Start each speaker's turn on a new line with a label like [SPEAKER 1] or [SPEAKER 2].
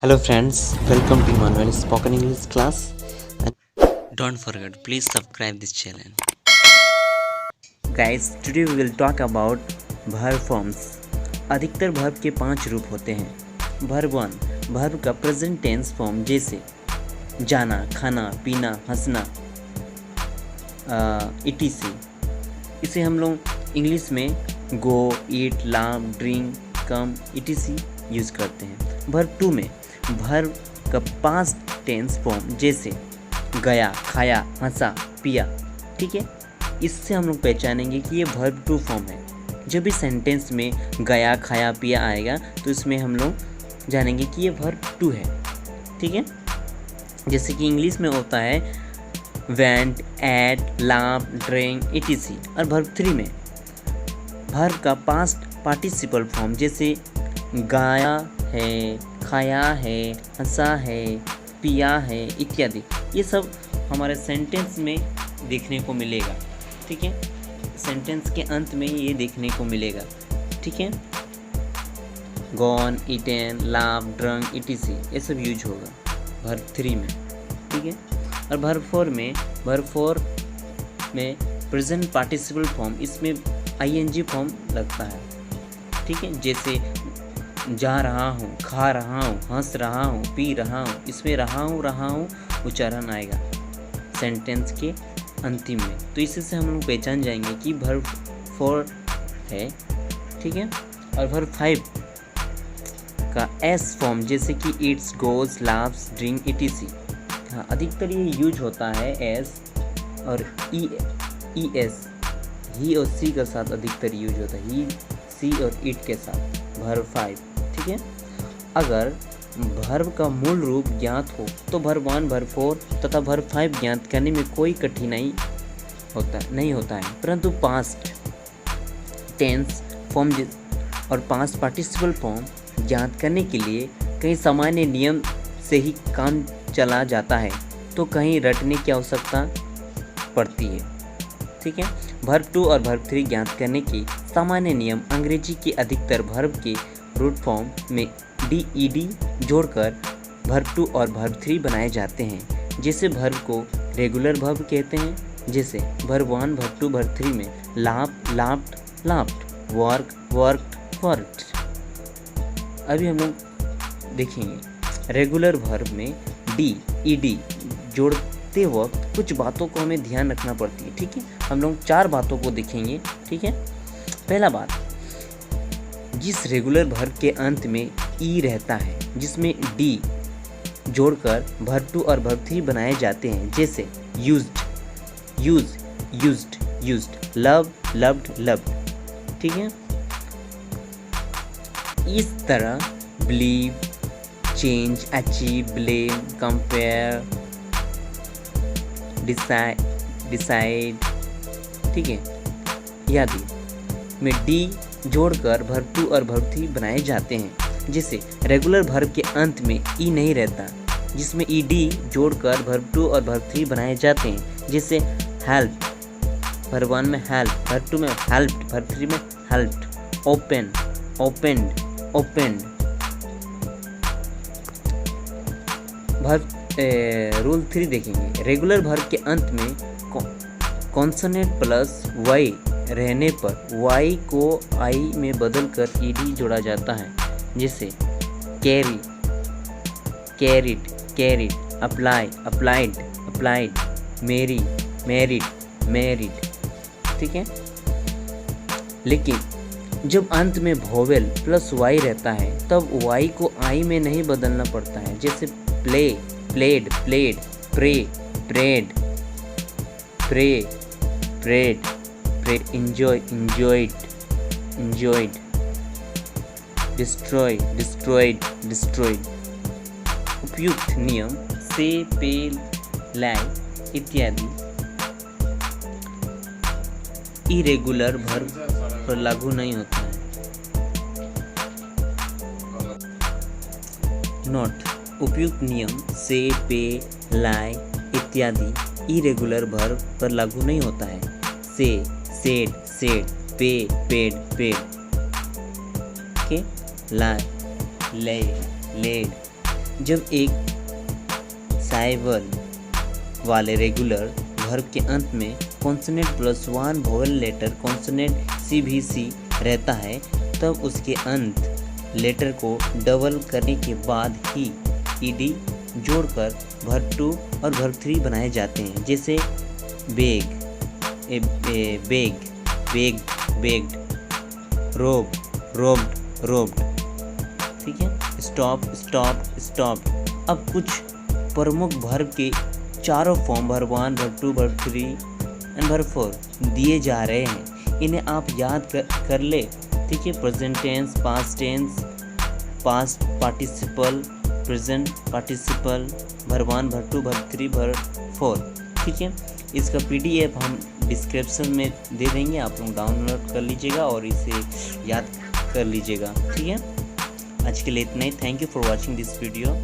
[SPEAKER 1] Hello friends, welcome to Emmanuel Spoken English class. And don't forget, please subscribe this channel. Guys, today we will talk about verb forms. अधिकतर verb के 5 रूप होते हैं. Verb 1, verb का present tense form जैसे जाना, खाना, पीना, हंसना, etc. इसे हम लोग इंग्लिश में go, eat, laugh, drink, come, etc. Use करते हैं. Verb 2 में वर्ब का पास्ट टेंस फॉर्म जैसे गया, खाया, हंसा, पिया. ठीक है, इससे हम लोग पहचानेंगे कि ये वर्ब 2 फॉर्म है. जब भी सेंटेंस में गया, खाया, पिया आएगा तो इसमें हम लोग जानेंगे कि ये वर्ब 2 है. ठीक है, जैसे कि इंग्लिश में होता है went, ate, laugh, drink, etc. और वर्ब 3 में वर्ब का पास्ट पार्टिसिपल फॉर्म जैसे गाया है, खाया है, हंसा है, पिया है, इत्यादि. ये सब हमारे सेंटेंस में देखने को मिलेगा. ठीक है, सेंटेंस के अंत में ये देखने को मिलेगा. ठीक है, gone, eaten, laugh, drunk, etc. ये सब यूज होगा वर्ब 3 में. ठीक है, और वर्ब 4 में प्रेजेंट पार्टिसिपल फॉर्म, इसमें ing फॉर्म लगता है. ठीक है, जैसे जा रहा हूँ, खा रहा हूँ, हंस रहा हूँ, पी रहा हूँ, इसमें रहा हूँ उच्चारण आएगा सेंटेंस के अंतिम में. तो इसी से हम लोग पहचान जाएंगे कि वर्ब 4 है. ठीक है, और वर्ब 5 का एस फॉर्म जैसे कि it's, goes, loves, drink, etc. हाँ, अधिकतर ये यूज होता है एस और ES, ही और सी के साथ अधिकतर यूज होता है. ही, सी और इट के साथ वर्ब 5. ठीक है, अगर वर्ब का मूल रूप ज्ञात हो तो वर्ब 1, वर्ब 4 तथा वर्ब 5 ज्ञात करने में कोई कठिनाई नहीं होता है. परंतु पास्ट टेंस फॉर्म और पास्ट पार्टिसिपल फॉर्म ज्ञात करने के लिए कई सामान्य नियम से ही काम चला जाता है, तो कहीं रटने की आवश्यकता पड़ती है. ठीक है, वर्ब 2 और वर्ब 3 ज्ञात करने के सामान्य नियम अंग्रेजी के अधिकतर वर्ब के रूट फॉर्म में DED जोड़कर वर्ब 2 और वर्ब 3 बनाए जाते हैं. जैसे वर्ब को रेगुलर वर्ब कहते हैं, जैसे वर्ब 1, वर्ब 2, वर्ब 3 में laugh, laughed, laughed, work, worked, worked. अभी हम लोग देखेंगे रेगुलर वर्ब में DED जोड़ते वक्त कुछ बातों को हमें ध्यान रखना पड़ती है. ठीक है, हम लोग 4 बातों को देखेंगे. ठीक है, पहला बात, जिस रेगुलर वर्ब के अंत में ई रहता है, जिसमें डी जोड़कर वर्ब 2 और वर्ब 3 बनाए जाते हैं, जैसे used, use, used, used, love, loved, loved. ठीक है, इस तरह believe, change, achieve, blame, compare, decide. ठीक है, आदि में डी जोड़कर वर्ब 2 और वर्ब 3 बनाए जाते हैं. जैसे रेगुलर वर्ब के अंत में ई नहीं रहता, जिसमें ED जोड़कर वर्ब 2 और वर्ब 3 बनाए जाते हैं. जैसे हेल्प, वर्ब 1 में हेल्प, वर्ब 2 में हेल्प्ड, वर्ब 3 में helped. Open, opened, opened. Rule 3 देखेंगे, रेगुलर वर्ब के अंत में कॉन्सोनेंट प्लस वाई रहने पर वाई को आई में बदलकर ED जोड़ा जाता है. जैसे carry, carried, carried, apply, applied, applied, मेरी, मैरिड, मैरिड. ठीक है, लेकिन जब अंत में वोवेल प्लस वाई रहता है तब वाई को आई में नहीं बदलना पड़ता है. जैसे play, played, played, pray, prayed, pray, prayed, prayed, enjoy, enjoyed, enjoyed, destroy, destroyed, destroyed. उपयुक्त नियम से, पे, लाई इत्यादि इरेगुलर वर्ब पर लागू नहीं होता है. नोट, उपयुक्त नियम से, पे, लाई इत्यादि इरेगुलर वर्ब पर लागू नहीं होता है. से, सेड, सेड, पे, पेड, पेड. ओके, लाई, ले, लेड, जब एक साइवल वाले रेगुलर वर्ब के अंत में consonant plus one vowel letter consonant सी रहता है, तब उसके अंत लेटर को डबल करने के बाद ही ईडी जोड़कर वर्ब 2 और वर्ब 3 बनाए जाते हैं। जैसे बेग, बेग, बेग, बेग्ड, रोब, रोब्ड, रोब्ड। ठीक है, स्टॉप, स्टॉप, स्टॉप्ड। अब कुछ प्रमुख वर्ब के चारों form verb 1, verb 2, verb 3 and verb 4 दिए जा रहे हैं। इन्हें आप याद कर ले। ठीक है, present tense, past tense, past participle, present participle, verb 1, verb 2, verb 3, verb 4। ठीक है, इसका PDF हम डिस्क्रिप्शन में दे देंगे, आप लोग डाउनलोड कर लीजिएगा और इसे याद कर लीजिएगा। ठीक है, आज के लिए इतना ही। Thank you for watching this video.